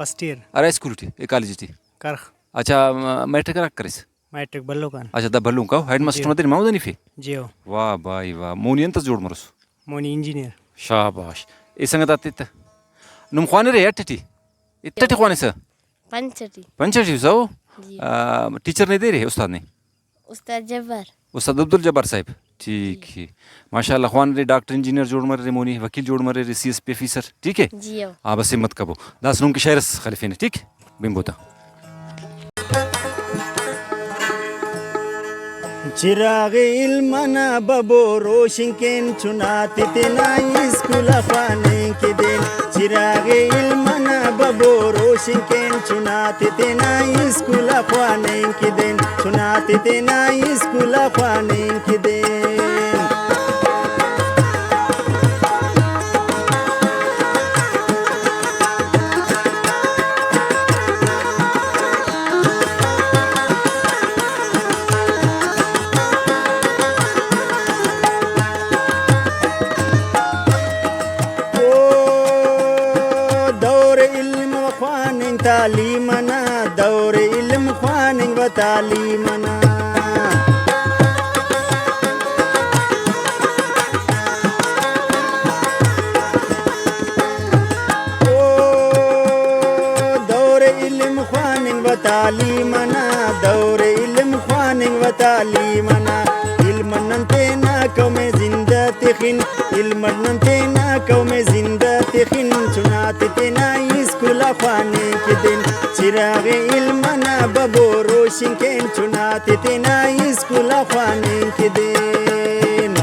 first year अरे स्कूलटी एकालजीटी करख अच्छा matric रख करिस मैट्रिक बल्लो कान अच्छा द बल्लू का हेड मास्टर मदर माउ दनी फी जियो वाह भाई वाह मोनियन त जोड़ मरस मोनी इंजीनियर शाबाश इसंग दातित नुम खाने रे यटटी इत्तटी खाने से पंचटी पंचटी सो जी टीचर ने दे रहे उस्ताद ने उस्ताद जब्बार उस्ताद अब्दुल जब्बार साहब ठीक है माशाल्लाह खान रे डॉक्टर इंजीनियर जोड़ मर रे मोनी वकील जोड़ मर रे सीएसपी ऑफिसर ठीक है जियो हाँ बस हिम्मत कबो दास नुम की शहरस खलीफे ने ठीक बिम्बोता चिराग इल्मना बबो रोशन केन चुनाती तेना स्कूल खाने के दिन चिराग इल्मना बबो रोशन केन चुनाती तेना स्कूल खाने के दिन चुनाती तेना स्कूल खाने के दिन तालीमना दौर इल्म खानिंग व तालीमना ओ दौर इल्म खानिंग व तालीमना दौर इल्म खानिंग व तालीमना इल्मन तेना कौमे जिंदा तिखिन इल्मन तेना कौमे जिंदा तिखिन चुनाते तेना स्कूल खाने के दिन चिराग इल्मना बबो रोशन केन चुनाते तेना स्कूल खाने के दिन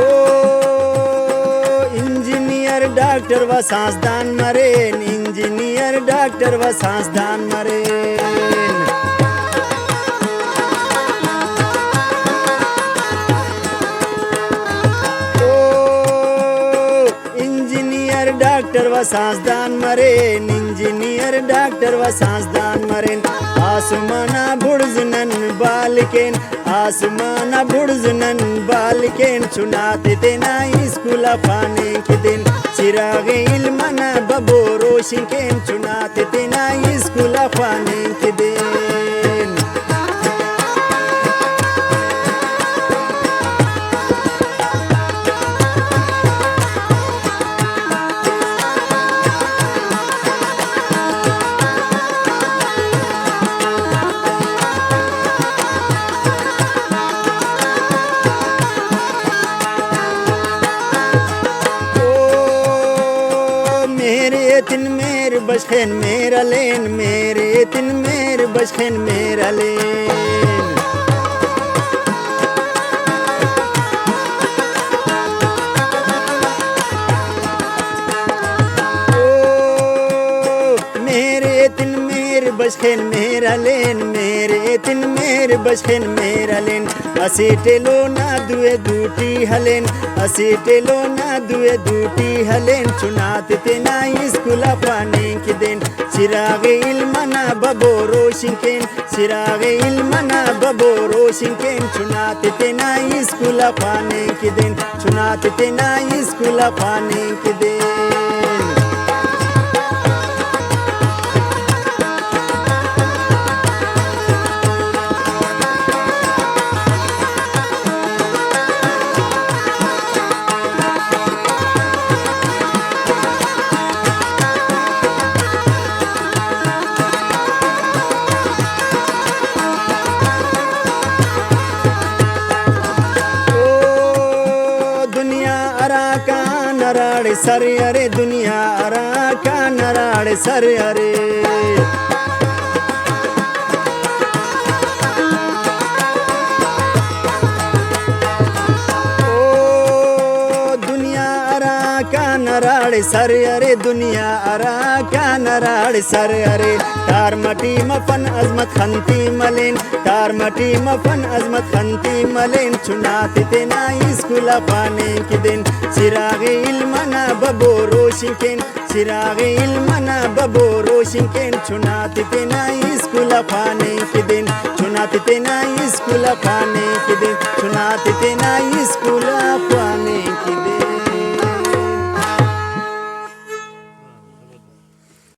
ओ इंजीनियर डॉक्टर व साइंसदान मरेन इंजीनियर डॉक्टर व साइंसदान मरेन ओ इंजीनियर डॉक्टर व साइंसदान मरेन इंजीनियर डॉक्टर व साइंसदान मरेन आसमाना बुर्जनन बालकेन आसमाना बुर्जनन बालकेन चुनाते तेना स्कूल खाने के दिन चिराग इल्मना बबो रोशन केन चुनाते तेना स्कूल खाने के दिन मेरे बशखेन मेरा लेन मेरे तिन मेरे बशखेन मेरा लेन ओ मेरे तिन मेरे बशखेन मेरा लेन मेरे तिन मेरे बशखेन मेरा लेन असीटेलो ना दुए दूटी हलेन असीटेलो ना दुए दूटी हलेन चुनाते तेना स्कूल खाने के दिन चिराग इल्मना बबो रोशन केन चिराग इल्मना बबो रोशन केन चुनाते तेना स्कूल खाने के दिन चुनाते तेना स्कूल खाने के दिन नराड़े सर अरे दुनिया अरा का नराड़े सर अरे ओ दुनिया अरा का नराड़े सर अरे दुनिया अरा का नराड़े सर अरे तार मटी मफन अजमत खंती मलेन तार मटी मफन अजमत खंती मलेन चुनाते तेना स्कूल खाने के दिन चिराग इल्मना बबो रोशन रोशिंकेन चिराग इल्मना बबो रोशिंकेन चुनाती तेना स्कूल खाने के दिन चुनाती तेना स्कूल खाने के दिन चुनाती तेना स्कूल खाने के दिन